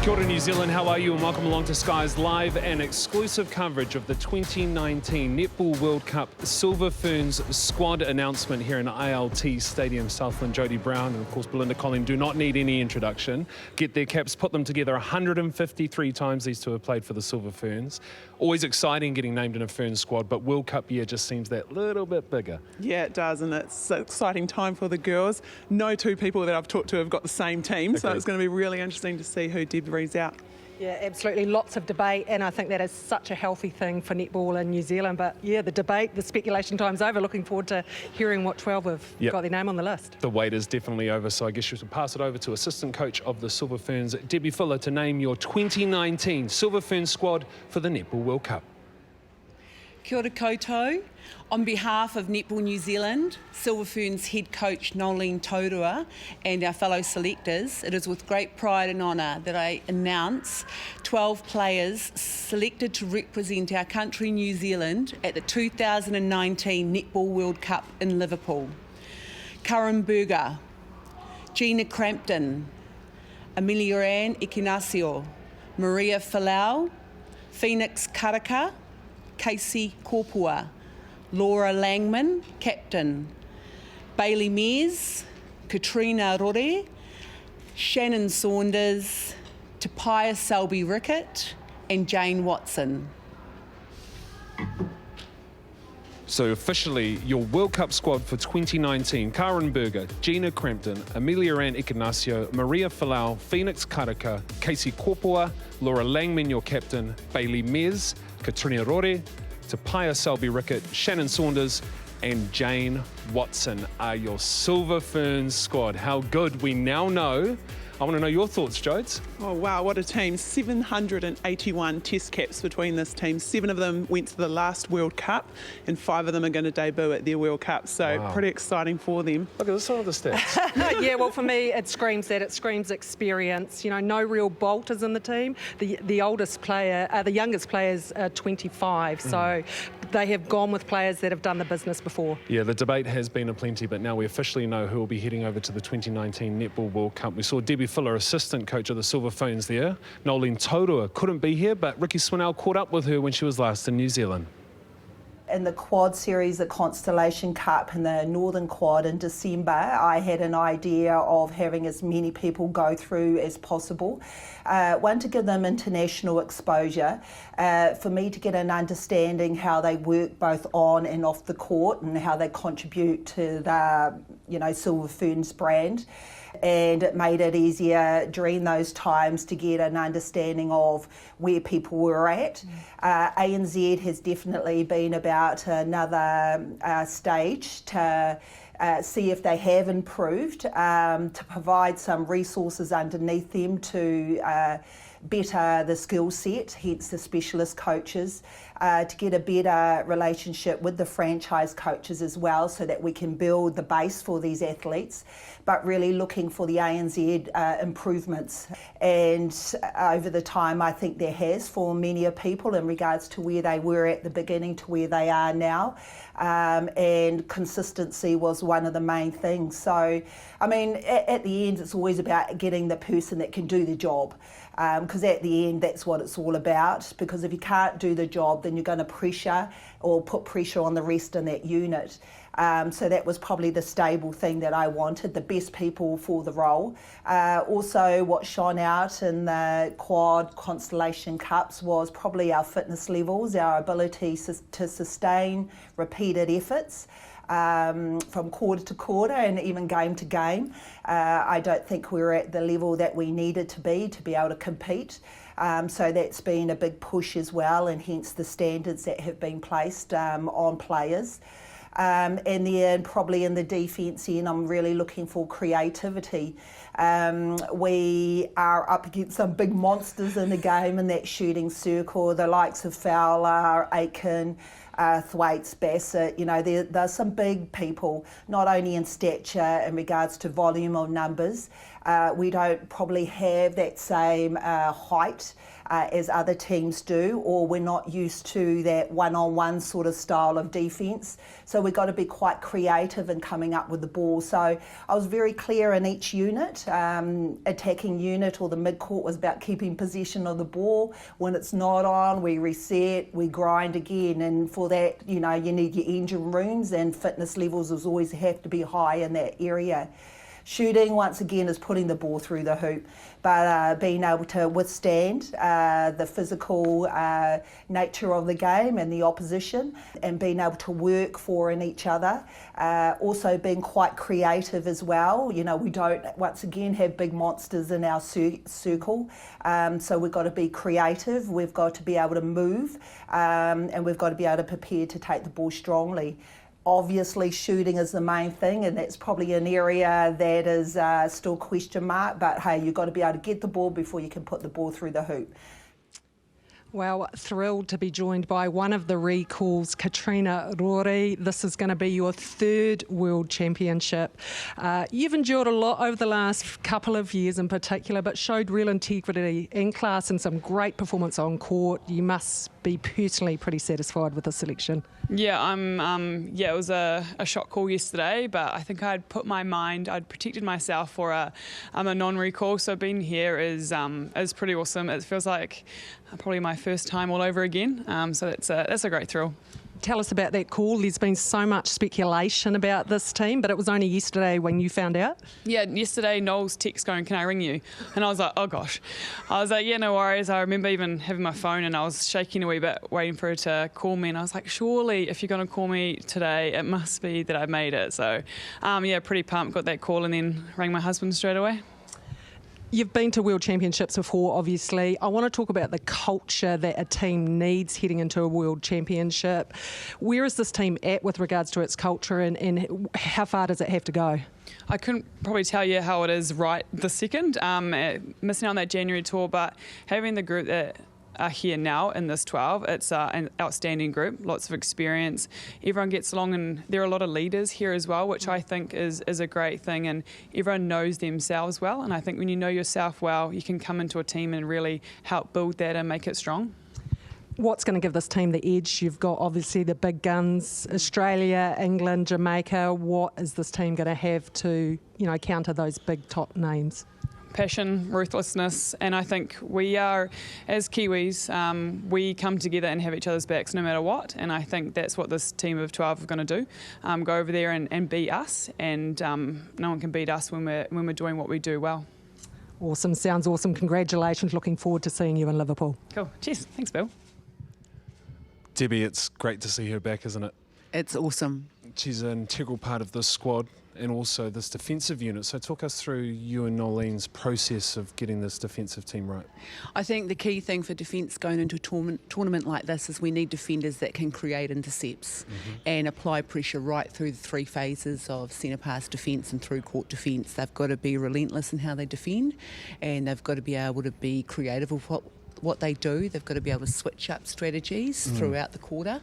Kia ora, New Zealand, how are you? And welcome along to Sky's live and exclusive coverage of the 2019 Netball World Cup Silver Ferns squad announcement here in ILT Stadium, Southland. Jody Brown and, of course, Belinda Colleen do not need any introduction. Get their caps, put them together 153 times these two have played for the Silver Ferns. Always exciting getting named in a Ferns squad, but World Cup year just seems that little bit bigger. Yeah, it does, and it's an exciting time for the girls. No two people that I've talked to have got the same team, so it's going to be really interesting to see who debuts out. Yeah, absolutely. Lots of debate, and I think that is such a healthy thing for netball in New Zealand. But yeah, the debate, the speculation time's over. Looking forward to hearing what 12 have got their name on the list. The wait is definitely over, so I guess you should pass it over to assistant coach of the Silver Ferns, Debbie Fuller, to name your 2019 Silver Ferns squad for the Netball World Cup. Kia ora koutou. On behalf of Netball New Zealand, Silver Ferns head coach Noeline Taurua and our fellow selectors, it is with great pride and honour that I announce 12 players selected to represent our country New Zealand at the 2019 Netball World Cup in Liverpool. Karaka, Gina Crampton, Noeline Taurua, Maria Falau, Phoenix Karaka, Casey Kopua, Laura Langman, captain, Bailey Mears, Katrina Rore, Shannon Saunders, Paea Selby-Rickit and Jane Watson. So officially, your World Cup squad for 2019, Karaka, Gina Crampton, Noeline Taurua, Maria Falau, Phoenix Karaka, Casey Kopua, Laura Langman, your captain, Bailey Mears, Katrina Rore, Paea Selby-Rickit, Shannon Saunders and Jane Watson are your Silver Ferns squad. How good, we now know. I want to know your thoughts, Jodes. Oh, wow, what a team. 781 test caps between this team. 7 of them went to the last World Cup and 5 of them are going to debut at their World Cup. So pretty exciting for them. Look at some of the stats. Yeah, well, for me, it screams that. It screams experience. You know, no real bolters in the team. The oldest player, the youngest player's 25. So they have gone with players that have done the business before. Yeah, the debate has been aplenty, but now we officially know who will be heading over to the 2019 Netball World Cup. We saw Debbie Fuller, assistant coach of the Silver Ferns there. Noeline Taurua couldn't be here, but Ricky Swinell caught up with her when she was last in New Zealand. In the quad series, the Constellation Cup in the Northern Quad in December, I had an idea of having as many people go through as possible. One, to give them international exposure, for me to get an understanding how they work both on and off the court and how they contribute to the, Silver Ferns brand. And it made it easier during those times to get an understanding of where people were at. ANZ has definitely been about another stage to see if they have improved, to provide some resources underneath them to better the skill set, hence the specialist coaches, to get a better relationship with the franchise coaches as well so that we can build the base for these athletes, but really looking for the ANZ improvements. And over the time, I think there has for many people in regards to where they were at the beginning to where they are now. And consistency was one of the main things. So, I mean, at the end, it's always about getting the person that can do the job. Because at the end, that's what it's all about. Because if you can't do the job, then you're going to pressure or put pressure on the rest in that unit. So that was probably the stable thing that I wanted, the best people for the role. Also, what shone out in the Quad Constellation Cups was probably our fitness levels, our ability to sustain repeated efforts. From quarter to quarter and even game to game. I don't think we were at the level that we needed to be able to compete. So that's been a big push as well, and hence the standards that have been placed on players. And then probably in the defence end, I'm really looking for creativity. We are up against some big monsters in the game in that shooting circle, the likes of Fowler, Aiken, Thwaites, Bassett. There's some big people, not only in stature in regards to volume of numbers, We don't probably have that same height as other teams do, or we're not used to that one-on-one sort of style of defence. So we've got to be quite creative in coming up with the ball. So I was very clear in each unit. Attacking unit or the midcourt was about keeping possession of the ball. When it's not on, we reset, we grind again. And for that, you need your engine rooms, and fitness levels always have to be high in that area. Shooting, once again, is putting the ball through the hoop, but being able to withstand the physical nature of the game and the opposition, and being able to work for each other. Also being quite creative as well. We don't, once again, have big monsters in our circle, so we've got to be creative, we've got to be able to move, and we've got to be able to prepare to take the ball strongly. Obviously, shooting is the main thing, and that's probably an area that is still question mark, but hey, you've got to be able to get the ball before you can put the ball through the hoop. Well, thrilled to be joined by one of the recalls, Katrina Rore. This is going to be your third World Championship. You've endured a lot over the last couple of years in particular, but showed real integrity and class and some great performance on court. You must be personally pretty satisfied with the selection. Yeah, it was a shot call yesterday, but I think I'd protected myself for a non-recall. So being here is pretty awesome. It feels like probably my first time all over again. So that's a great thrill. Tell us about that call. There's been so much speculation about this team, but it was only yesterday when you found out? Yeah, yesterday Noel's text going, "Can I ring you?" And I was like, oh gosh. I was like, yeah, no worries. I remember even having my phone and I was shaking a wee bit waiting for her to call me, and I was like, surely if you're going to call me today, it must be that I made it. So pretty pumped, got that call and then rang my husband straight away. You've been to World Championships before, obviously. I want to talk about the culture that a team needs heading into a World Championship. Where is this team at with regards to its culture, and how far does it have to go? I couldn't probably tell you how it is right this second, missing out on that January tour, but having the group that are here now in this 12. It's an outstanding group, lots of experience. Everyone gets along, and there are a lot of leaders here as well, which I think is a great thing, and everyone knows themselves well, and I think when you know yourself well, you can come into a team and really help build that and make it strong. What's going to give this team the edge? You've got obviously the big guns, Australia, England, Jamaica. What is this team going to have to, counter those big top names? Passion, ruthlessness, and I think we are, as Kiwis, we come together and have each other's backs no matter what, and I think that's what this team of 12 are going to do, go over there and beat us, and no one can beat us when we're doing what we do well. Awesome, sounds awesome. Congratulations, looking forward to seeing you in Liverpool. Cool, cheers, thanks Bill. Debbie, it's great to see her back, isn't it? It's awesome. She's an integral part of this squad and also this defensive unit. So talk us through you and Noeline's process of getting this defensive team right. I think the key thing for defence going into a tournament like this is we need defenders that can create intercepts and apply pressure right through the three phases of centre pass defence and through court defence. They've got to be relentless in how they defend, and they've got to be able to be creative with what they do. They've got to be able to switch up strategies throughout the quarter.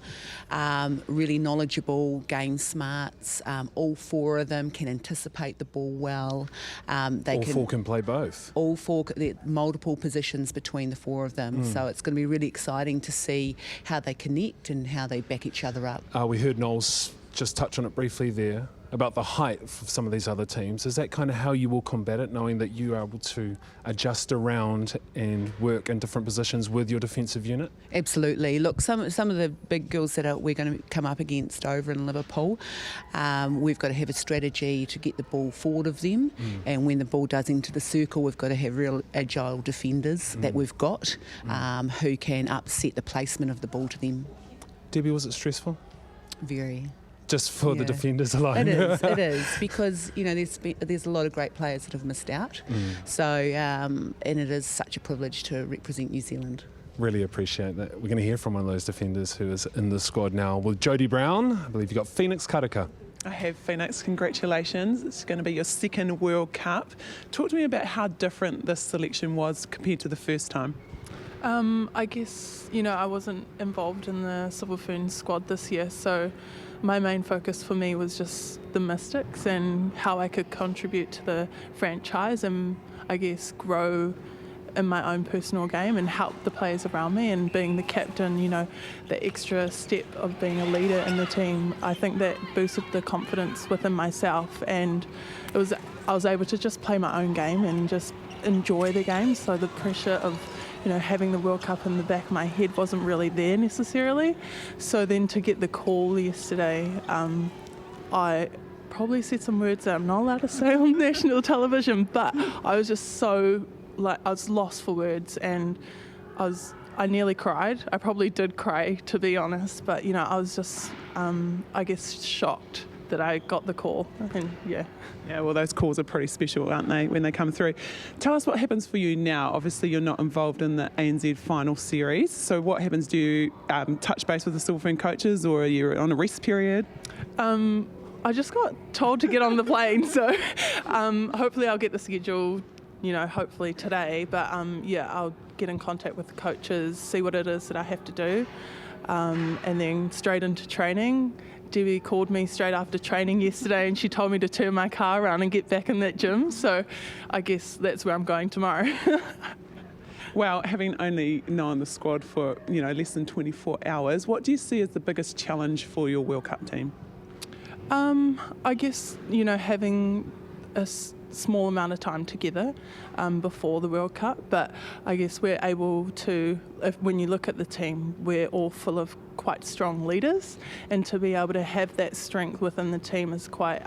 Really knowledgeable, game smarts. All four of them can anticipate the ball well. All four can play both. All four, multiple positions between the four of them. So it's going to be really exciting to see how they connect and how they back each other up. We heard Noel's just touch on it briefly there, about the height of some of these other teams. Is that kind of how you will combat it, knowing that you are able to adjust around and work in different positions with your defensive unit? Absolutely. Look, some of the big girls that we're going to come up against over in Liverpool, we've got to have a strategy to get the ball forward of them, and when the ball does enter the circle, we've got to have real agile defenders that we've got who can upset the placement of the ball to them. Debbie, was it stressful? Very. Just for the defenders alone? It is, because there's a lot of great players that have missed out. So, and it is such a privilege to represent New Zealand. Really appreciate that. We're going to hear from one of those defenders who is in the squad now with Jodie Brown. I believe you've got Phoenix Karaka. I have, Phoenix. Congratulations. It's going to be your second World Cup. Talk to me about how different this selection was compared to the first time. I guess, I wasn't involved in the Silver Ferns squad this year, so my main focus for me was just the Mystics and how I could contribute to the franchise and I guess grow in my own personal game and help the players around me. And being the captain, you know, the extra step of being a leader in the team, I think that boosted the confidence within myself, and I was able to just play my own game and just enjoy the game. So the pressure of, you know, having the World Cup in the back of my head wasn't really there necessarily. So then to get the call yesterday, I probably said some words that I'm not allowed to say on national television, but I was just so, like, I was lost for words, and I nearly cried. I probably did cry, to be honest, but, you know, I was just, I guess, shocked that I got the call. And yeah, well, those calls are pretty special, aren't they, when they come through? Tell us what happens for you now. Obviously, you're not involved in the ANZ final series, so what happens? Do you touch base with the Silverfern coaches, or are you on a rest period? I just got told to get on the plane, so hopefully I'll get the schedule, you know, hopefully today. But yeah, I'll get in contact with the coaches, see what it is that I have to do, and then straight into training. Debbie called me straight after training yesterday and she told me to turn my car around and get back in that gym, so I guess that's where I'm going tomorrow. Well, having only known the squad for, you know, less than 24 hours, what do you see as the biggest challenge for your World Cup team? I guess, you know, having a small amount of time together before the World Cup, but I guess we're able to, when you look at the team, we're all full of quite strong leaders, and to be able to have that strength within the team is quite,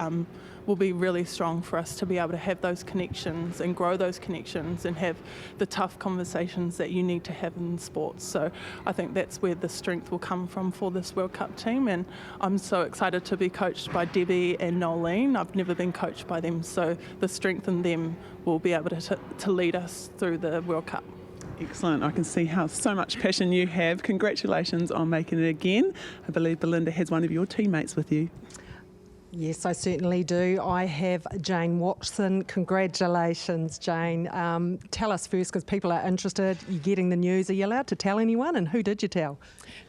will be really strong for us to be able to have those connections and grow those connections and have the tough conversations that you need to have in sports. So I think that's where the strength will come from for this World Cup team, and I'm so excited to be coached by Debbie and Noeline. I've never been coached by them, so the strength in them will be able to lead us through the World Cup. Excellent. I can see how so much passion you have. Congratulations on making it again. I believe Belinda has one of your teammates with you. Yes, I certainly do. I have Jane Watson. Congratulations, Jane. Tell us first, because people are interested. You're getting the news. Are you allowed to tell anyone, and who did you tell?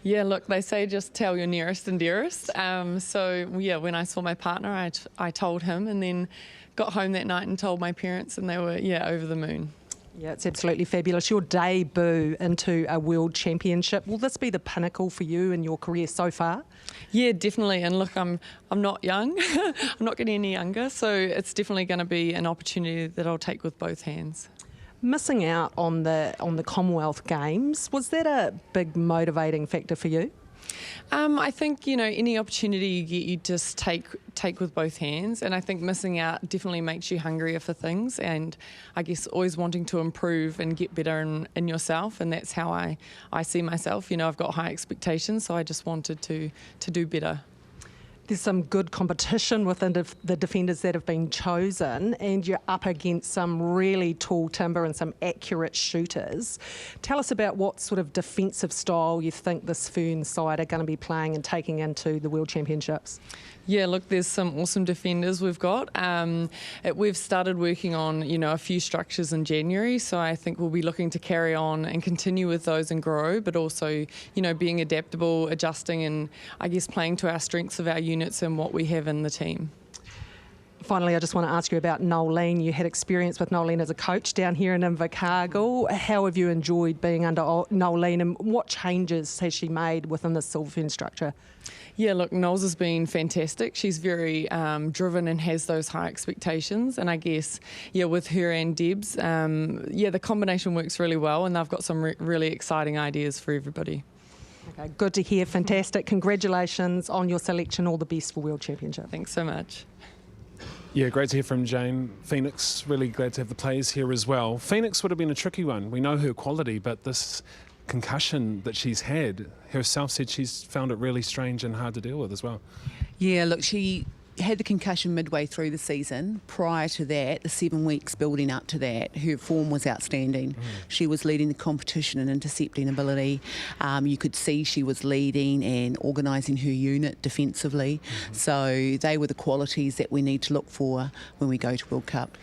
Yeah, look, they say just tell your nearest and dearest. So, yeah, when I saw my partner, I told him, and then got home that night and told my parents, and they were, over the moon. Yeah, it's absolutely fabulous. Your debut into a world championship. Will this be the pinnacle for you in your career so far? Yeah, definitely. And look, I'm not young. I'm not getting any younger, so it's definitely going to be an opportunity that I'll take with both hands. Missing out on the Commonwealth Games, was that a big motivating factor for you? I think, any opportunity you get, you just take with both hands. And I think missing out definitely makes you hungrier for things. And I guess always wanting to improve and get better in yourself. And that's how I see myself. I've got high expectations, so I just wanted to do better. There's some good competition within the defenders that have been chosen, and you're up against some really tall timber and some accurate shooters. Tell us about what sort of defensive style you think this Ferns side are going to be playing and taking into the World Championships. Yeah, look, there's some awesome defenders we've got. We've started working on, a few structures in January, so I think we'll be looking to carry on and continue with those and grow, but also, being adaptable, adjusting, and I guess playing to our strengths of our units and what we have in the team. Finally, I just want to ask you about Noeline. You had experience with Noeline as a coach down here in Invercargill. How have you enjoyed being under Noeline, and what changes has she made within the Silverfern structure? Yeah, look, Noel's has been fantastic. She's very driven and has those high expectations. And I guess, with her and Debs, the combination works really well, and they've got some really exciting ideas for everybody. Okay, good to hear. Fantastic. Congratulations on your selection. All the best for World Championship. Thanks so much. Yeah, great to hear from Jane. Phoenix, really glad to have the players here as well. Phoenix would have been a tricky one. We know her quality, but this concussion that she's had, herself said she's found it really strange and hard to deal with as well. Yeah, look, she had the concussion midway through the season. Prior to that, the 7 weeks building up to that, her form was outstanding. She was leading the competition in intercepting ability. You could see she was leading and organising her unit defensively. So they were the qualities that we need to look for when we go to World Cup.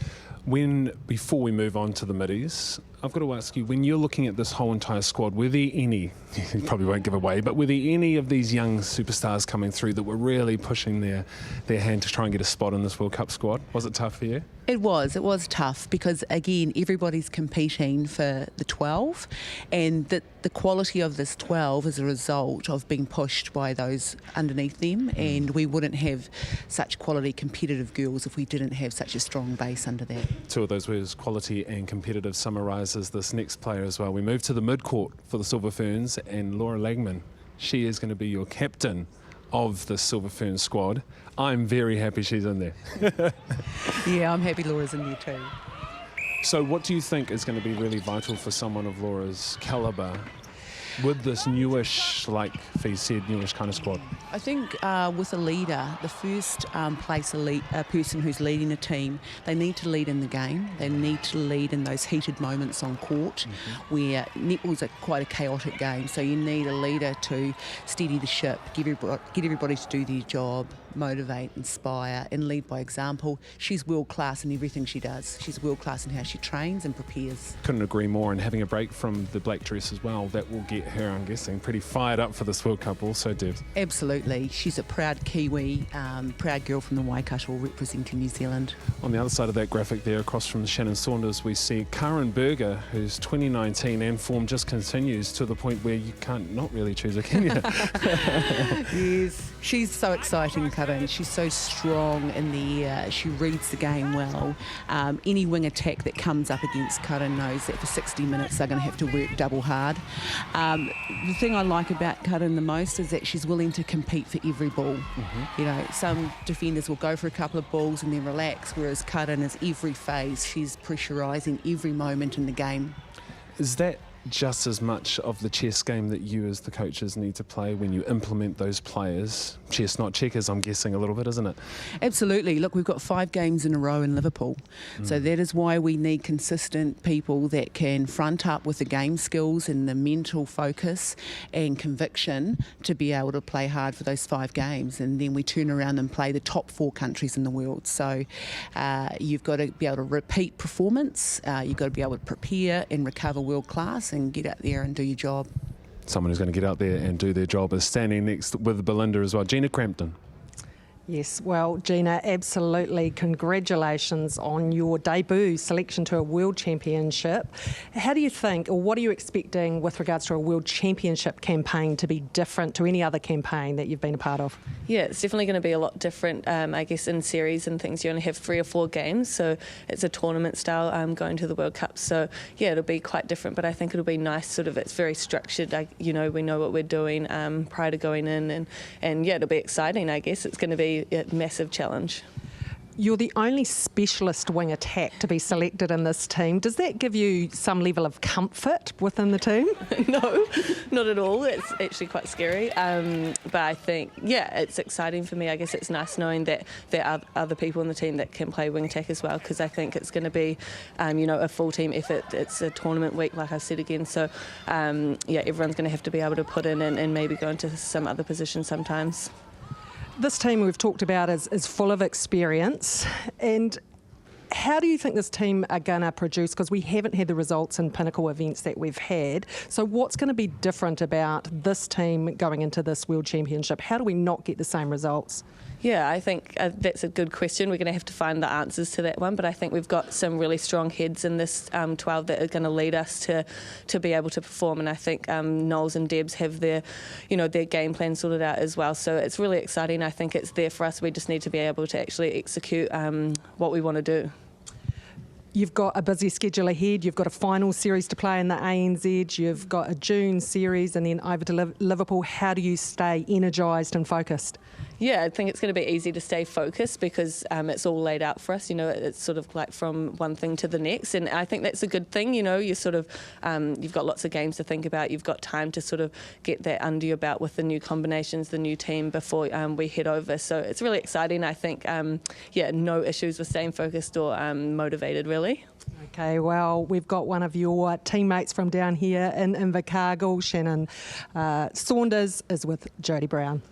Before we move on to the middies, I've got to ask you, when you're looking at this whole entire squad, were there any, you probably won't give away, but were there any of these young superstars coming through that were really pushing their hand to try and get a spot in this World Cup squad? Was it tough for you? It was tough because, again, everybody's competing for the 12, and the quality of this 12 is a result of being pushed by those underneath them, and we wouldn't have such quality competitive girls if we didn't have such a strong base under that. Two of those words, quality and competitive, summarises this next player as well. We move to the midcourt for the Silver Ferns, and Laura Lagman, she is going to be your captain of the Silver Ferns squad. I'm very happy she's in there. Yeah, I'm happy Laura's in there too. So what do you think is going to be really vital for someone of Laura's calibre with this newish, like Fee said, newish kind of squad? I think with a leader, the first place a person who's leading a team, they need to lead in the game. They need to lead in those heated moments on court, where netball's quite a chaotic game. So you need a leader to steady the ship, get everybody to do their job, motivate, inspire, and lead by example. She's world class in everything she does. She's world class in how she trains and prepares. Couldn't agree more, and having a break from the black dress as well, that will get her, I'm guessing, pretty fired up for this World Cup also, Debs. Absolutely. She's a proud Kiwi, proud girl from the Waikato representing New Zealand. On the other side of that graphic there, across from Shannon Saunders, we see Karen Berger, whose 2019 and form just continues to the point where you can't not really choose her, can you? Yes. She's so exciting, Karen. She's so strong in the air. She reads the game well. Any wing attack that comes up against Karen knows that for 60 minutes they're going to have to work double hard. The thing I like about Karen the most is that she's willing to compete for every ball. You know, some defenders will go for a couple of balls and then relax, whereas Karen is every phase. She's pressurising every moment in the game. Is that just as much of the chess game that you as the coaches need to play when you implement those players? Chess, not checkers, I'm guessing a little bit, isn't it? Absolutely. Look, we've got 5 games in a row in Liverpool. So that is why we need consistent people that can front up with the game skills and the mental focus and conviction to be able to play hard for those 5 games. And then we turn around and play the top 4 countries in the world. So you've got to be able to repeat performance. You've got to be able to prepare and recover world class and get out there and do your job. Someone who's going to get out there and do their job is standing next with Belinda as well, Gina Crampton. Yes, well, Gina, absolutely. Congratulations on your debut selection to a World Championship. How do you think, or what are you expecting with regards to a World Championship campaign to be different to any other campaign that you've been a part of? Yeah, it's definitely going to be a lot different. I guess in series and things, you only have 3 or 4 games, so it's a tournament style going to the World Cup. So yeah, it'll be quite different, but I think it'll be nice. Sort of, it's very structured. We know what we're doing prior to going in, and yeah, it'll be exciting. I guess it's going to be a massive challenge. You're the only specialist wing attack to be selected in this team. Does that give you some level of comfort within the team? No, not at all. It's actually quite scary. But I think, yeah, it's exciting for me. I guess it's nice knowing that there are other people in the team that can play wing attack as well, because I think it's going to be, a full team effort. It's a tournament week, like I said again. So, yeah, everyone's going to have to be able to put in and maybe go into some other positions sometimes. This team we've talked about is full of experience, and how do you think this team are going to produce? Because we haven't had the results in pinnacle events that we've had. So what's going to be different about this team going into this World Championship? How do we not get the same results? Yeah, I think that's a good question. We're going to have to find the answers to that one, but I think we've got some really strong heads in this 12 that are going to lead us to be able to perform, and I think Knowles and Debs have their game plan sorted out as well, so it's really exciting. I think it's there for us. We just need to be able to actually execute what we want to do. You've got a busy schedule ahead. You've got a final series to play in the ANZ. You've got a June series and then over to Liverpool. How do you stay energised and focused? Yeah, I think it's going to be easy to stay focused because it's all laid out for us. It's sort of like from one thing to the next, and I think that's a good thing. You sort of you've got lots of games to think about. You've got time to sort of get that under your belt with the new combinations, the new team before we head over. So it's really exciting. I think no issues with staying focused or motivated really. Okay, well, we've got one of your teammates from down here in Invercargill, Shannon Saunders, is with Jodie Brown.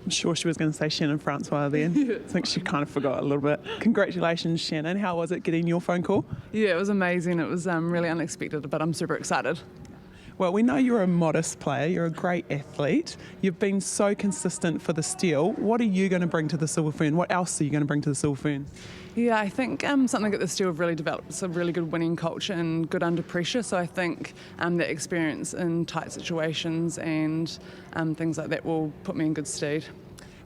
I'm sure she was going to say Shannon Francois then. I think she kind of forgot a little bit. Congratulations, Shannon. How was it getting your phone call? Yeah, it was amazing. It was really unexpected, but I'm super excited. Well, we know you're a modest player. You're a great athlete. You've been so consistent for the Steel. What are you going to bring to the Silver Fern? What else are you going to bring to the Silver Fern? Yeah, I think something that the Steel have really developed is a really good winning culture and good under pressure. So I think that experience in tight situations and things like that will put me in good stead.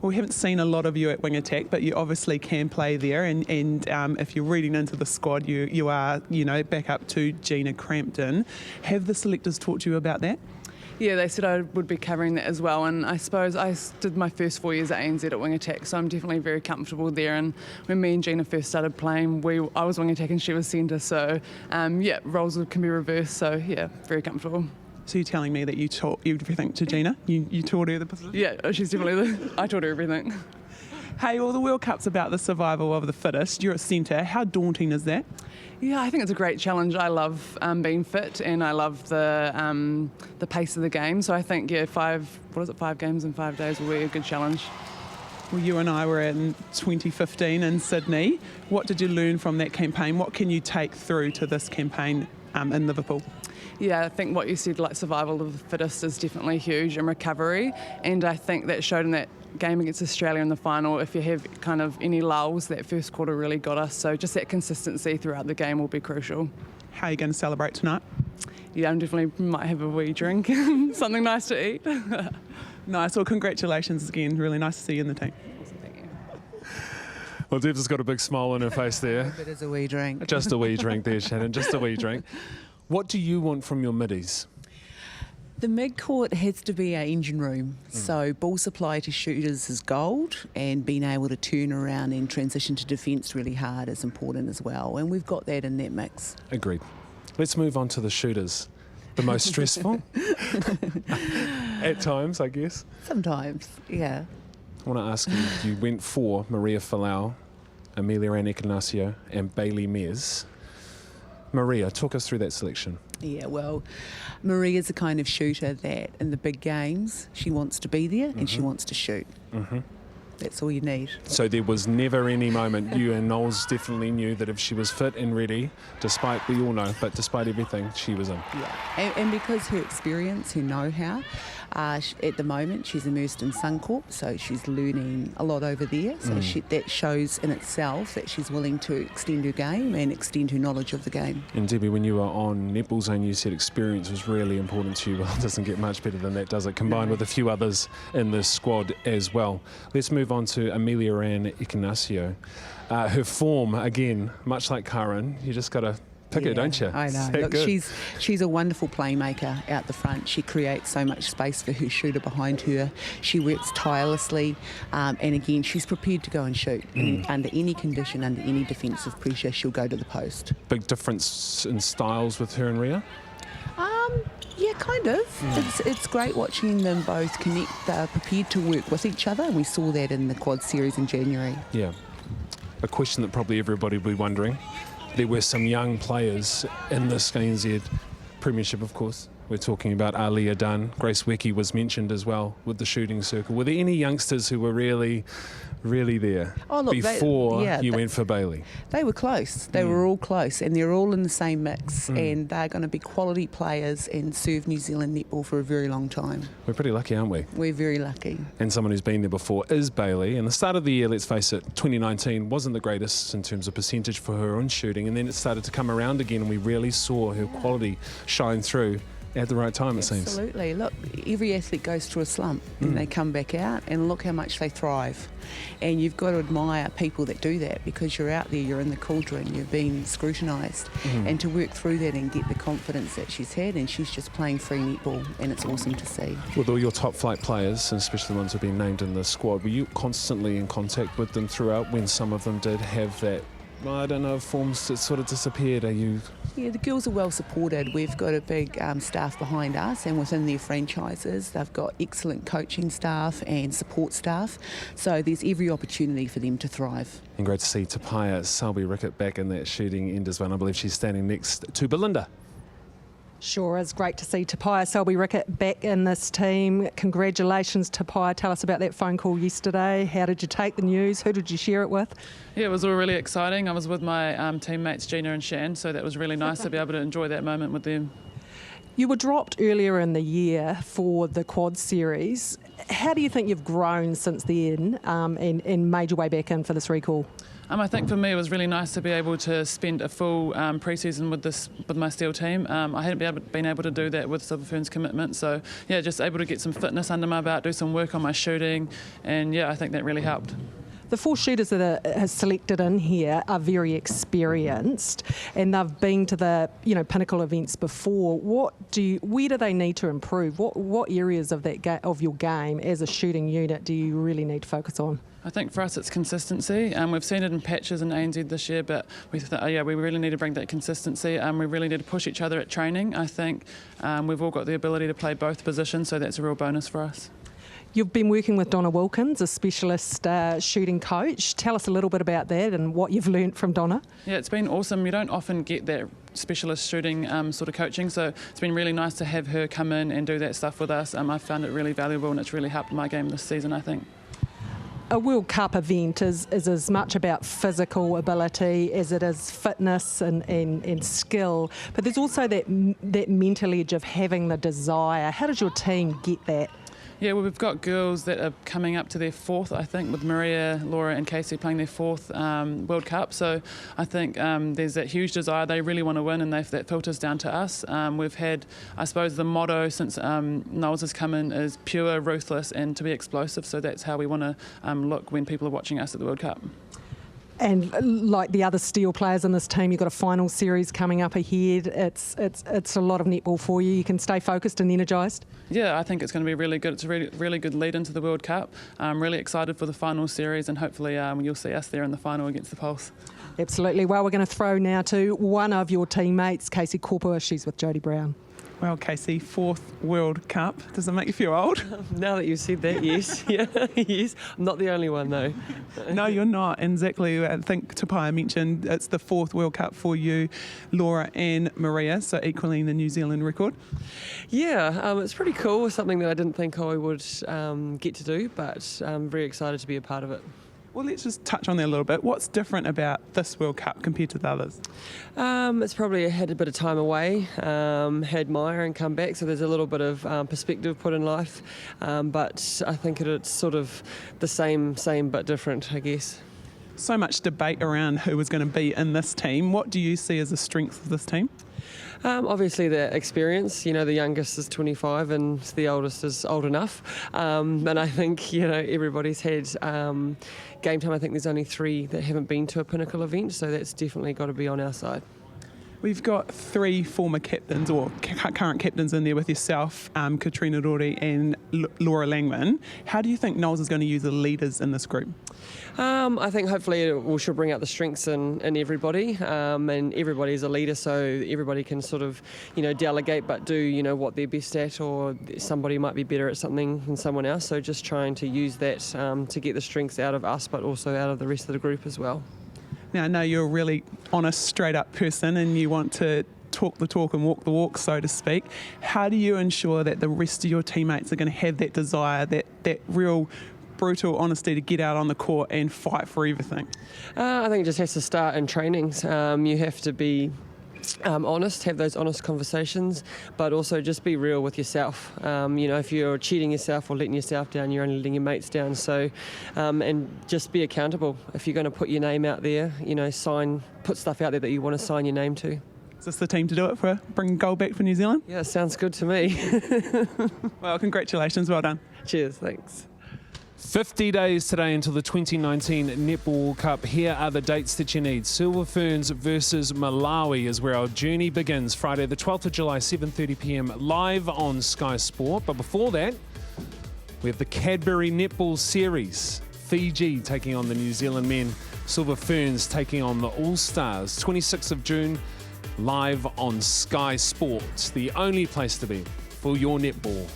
Well, we haven't seen a lot of you at wing attack, but you obviously can play there. And if you're reading into the squad, you are, back up to Gina Crampton. Have the selectors talked to you about that? Yeah, they said I would be covering that as well, and I suppose I did my first 4 years at ANZ at wing attack, so I'm definitely very comfortable there. And when me and Gina first started playing, I was wing attack and she was centre, so roles can be reversed, so yeah, very comfortable. So you're telling me that you taught everything to Gina? You taught her the position? Yeah, she's definitely I taught her everything. Hey, well, the World Cup's about the survival of the fittest. You're a centre. How daunting is that? Yeah, I think it's a great challenge. I love being fit and I love the pace of the game. So I think, 5 games in 5 days will be a good challenge. Well, you and I were in 2015 in Sydney. What did you learn from that campaign? What can you take through to this campaign in Liverpool? Yeah, I think what you said, like survival of the fittest, is definitely huge, and recovery. And I think that showed in that game against Australia in the final. If you have kind of any lulls, that first quarter really got us. So just that consistency throughout the game will be crucial. How are you going to celebrate tonight? Yeah, I definitely might have a wee drink, something nice to eat. Nice. Well, congratulations again. Really nice to see you in the team. Well, Dev's has got a big smile on her face there. It is a wee drink. Just a wee drink there, Shannon, just a wee drink. What do you want from your middies? The Midcourt has to be our engine room, so ball supply to shooters is gold, and being able to turn around and transition to defence really hard is important as well, and we've got that in that mix. Agreed. Let's move on to the shooters. The most stressful? At times, I guess. Sometimes, yeah. I want to ask you went for Maria Falau, Amelia Ignacio and Bailey Mez. Maria, talk us through that selection. Yeah, well, Maria's the kind of shooter that in the big games, she wants to be there and she wants to shoot. That's all you need. So there was never any moment, you and Knowles definitely knew that if she was fit and ready, despite, we all know, but despite everything, she was in. Yeah, and because her experience, her know-how, at the moment she's immersed in Suncorp, so she's learning a lot over there. So that shows in itself that she's willing to extend her game and extend her knowledge of the game. And Debbie, when you were on Netball Zone, you said experience was really important to you. Well, it doesn't get much better than that, does it? Combined with a few others in this squad as well. Let's move on to Amelia Ignacio. Her form, again, much like Karen, you just got to pick her, don't you? I know. Look, she's a wonderful playmaker out the front. She creates so much space for her shooter behind her. She works tirelessly, and again, she's prepared to go and shoot. Under any condition, under any defensive pressure, she'll go to the post. Big difference in styles with her and Rhea? Yeah, kind of. It's great watching them both connect. They're prepared to work with each other, and we saw that in the quad series in January. Yeah. A question that probably everybody will be wondering. There were some young players in this ANZ Premiership, of course. We're talking about Alia Dunn. Grace Wecke was mentioned as well with the shooting circle. Were there any youngsters who were really there before you went for Bailey? They were close. They were all close, and they're all in the same mix, and they're going to be quality players and serve New Zealand netball for a very long time. We're pretty lucky, aren't we? We're very lucky. And someone who's been there before is Bailey. And the start of the year, let's face it, 2019 wasn't the greatest in terms of percentage for her on shooting, and then it started to come around again, and we really saw her quality shine through at the right time, it seems. Absolutely. Look, every athlete goes through a slump and they come back out, and look how much they thrive. And you've got to admire people that do that, because you're out there, you're in the cauldron, you're being scrutinised, and to work through that and get the confidence that she's had, and she's just playing free netball, and it's awesome to see. With all your top flight players, and especially the ones who've been named in the squad, were you constantly in contact with them throughout when some of them did have that, I don't know, forms that sort of disappeared? Are you... Yeah, the girls are well supported. We've got a big staff behind us, and within their franchises they've got excellent coaching staff and support staff, so there's every opportunity for them to thrive. And great to see Paea Selby-Rickit back in that shooting end as well. I believe she's standing next to Belinda. Sure is. Great to see Paea Selby-Rickit back in this team. Congratulations to Paea. Tell us about that phone call yesterday. How did you take the news? Who did you share it with? Yeah, it was all really exciting. I was with my teammates Gina and Shan, so that was really nice to be able to enjoy that moment with them. You were dropped earlier in the year for the quad series. How do you think you've grown since then and made your way back in for this recall? I think for me it was really nice to be able to spend a full pre-season with my steel team. I hadn't been able to do that with Silver Ferns commitment, so yeah, just able to get some fitness under my belt, do some work on my shooting, and yeah, I think that really helped. The 4 shooters that are selected in here are very experienced, and they've been to the pinnacle events before. Where do they need to improve? What areas of of your game as a shooting unit do you really need to focus on? I think for us it's consistency. We've seen it in patches in ANZ this year, but we really need to bring that consistency. We really need to push each other at training. I think we've all got the ability to play both positions, so that's a real bonus for us. You've been working with Donna Wilkins, a specialist shooting coach. Tell us a little bit about that and what you've learnt from Donna. Yeah, it's been awesome. You don't often get that specialist shooting sort of coaching, so it's been really nice to have her come in and do that stuff with us. I found it really valuable, and it's really helped my game this season, I think. A World Cup event is as much about physical ability as it is fitness and skill, but there's also that mental edge of having the desire. How does your team get that? Yeah, well, we've got girls that are coming up to their 4th, I think, with Maria, Laura and Casey playing their 4th World Cup. So I think there's that huge desire. They really want to win, and that filters down to us. We've had, I suppose, the motto since Knowles has come in is pure, ruthless and to be explosive. So that's how we want to look when people are watching us at the World Cup. And like the other steel players in this team, you've got a final series coming up ahead. It's a lot of netball for you. You can stay focused and energised. Yeah, I think it's going to be really good. It's a really good lead into the World Cup. I'm really excited for the final series, and hopefully you'll see us there in the final against the Pulse. Absolutely. Well, we're going to throw now to one of your teammates, Casey Kopua. She's with Jodie Brown. Well, Casey, 4th World Cup. Does it make you feel old? Now that you've said that, yes. Yeah, yes. I'm not the only one, though. No, you're not. Exactly. I think Paea mentioned it's the 4th World Cup for you, Laura and Maria, so equaling the New Zealand record. Yeah, it's pretty cool. It's something that I didn't think I would get to do, but I'm very excited to be a part of it. Well, let's just touch on that a little bit. What's different about this World Cup compared to the others? It's probably had a bit of time away, had Maya and come back, so there's a little bit of perspective put in life. But I think it's sort of the same but different, I guess. So much debate around who was going to be in this team. What do you see as the strengths of this team? Obviously the experience, the youngest is 25 and the oldest is old enough. And I think, everybody's had game time. I think there's only 3 that haven't been to a pinnacle event, so that's definitely got to be on our side. We've got 3 former captains or current captains in there with yourself, Katrina Rore and Laura Langman. How do you think Knowles is going to use the leaders in this group? I think hopefully she'll bring out the strengths in everybody, and everybody is a leader, so everybody can sort of, delegate but do, what they're best at, or somebody might be better at something than someone else. So just trying to use that to get the strengths out of us, but also out of the rest of the group as well. Now, I know you're a really honest, straight-up person and you want to talk the talk and walk the walk, so to speak. How do you ensure that the rest of your teammates are going to have that desire, that real brutal honesty to get out on the court and fight for everything? I think it just has to start in trainings. You have to be honest, have those honest conversations, but also just be real with yourself. If you're cheating yourself or letting yourself down, you're only letting your mates down. So, and just be accountable. If you're going to put your name out there, put stuff out there that you want to sign your name to. Is this the team to do it for bringing gold back for New Zealand? Yeah, sounds good to me. Well, congratulations, well done. Cheers, thanks. 50 days today until the 2019 Netball World Cup. Here are the dates that you need. Silver Ferns versus Malawi is where our journey begins. Friday the 12th of July, 7:30 p.m, live on Sky Sport. But before that, we have the Cadbury Netball Series. Fiji taking on the New Zealand men. Silver Ferns taking on the All-Stars. 26th of June, live on Sky Sports. The only place to be for your netball.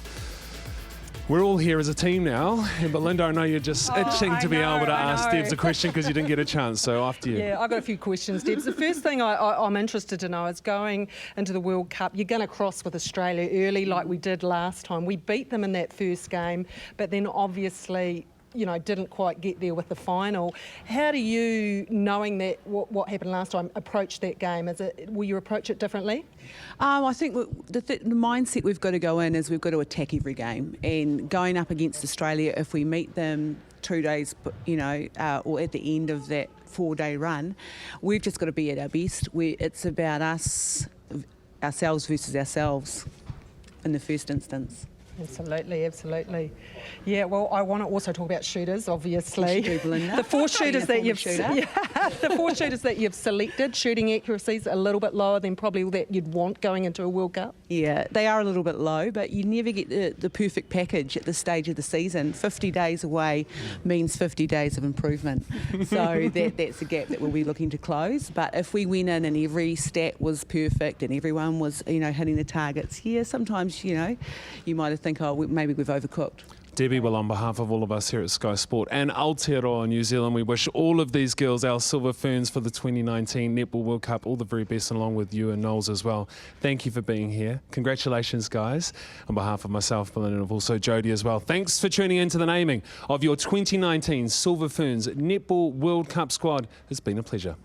We're all here as a team now, but Linda, I know you're just itching to be able to ask Debs a question because you didn't get a chance, so after you. Yeah, I've got a few questions, Debs. The first thing I'm interested to know is going into the World Cup, you're going to cross with Australia early like we did last time. We beat them in that first game, but then obviously, you know, didn't quite get there with the final. How do you, knowing that what happened last time, approach that game? Will you approach it differently? I think the mindset we've got to go in is we've got to attack every game. And going up against Australia, if we meet them 2 days, you know, or at the end of that 4-day run, we've just got to be at our best. It's about ourselves versus ourselves in the first instance. Absolutely, absolutely. Yeah, well, I want to also talk about shooters, obviously. The four shooters that you've selected, shooting accuracies a little bit lower than probably that you'd want going into a World Cup. Yeah, they are a little bit low, but you never get the perfect package at this stage of the season. 50 days away means 50 days of improvement. So that's a gap that we'll be looking to close. But if we went in and every stat was perfect and everyone was, you know, hitting the targets, yeah, sometimes, you know, you might have think, oh, maybe we've overcooked. Debbie, well, on behalf of all of us here at Sky Sport and Aotearoa New Zealand, we wish all of these girls, our Silver Ferns, for the 2019 Netball World Cup, all the very best, along with you and Knowles as well. Thank you for being here. Congratulations, guys. On behalf of myself, Belinda, and also Jodie as well. Thanks for tuning in to the naming of your 2019 Silver Ferns Netball World Cup squad. It's been a pleasure.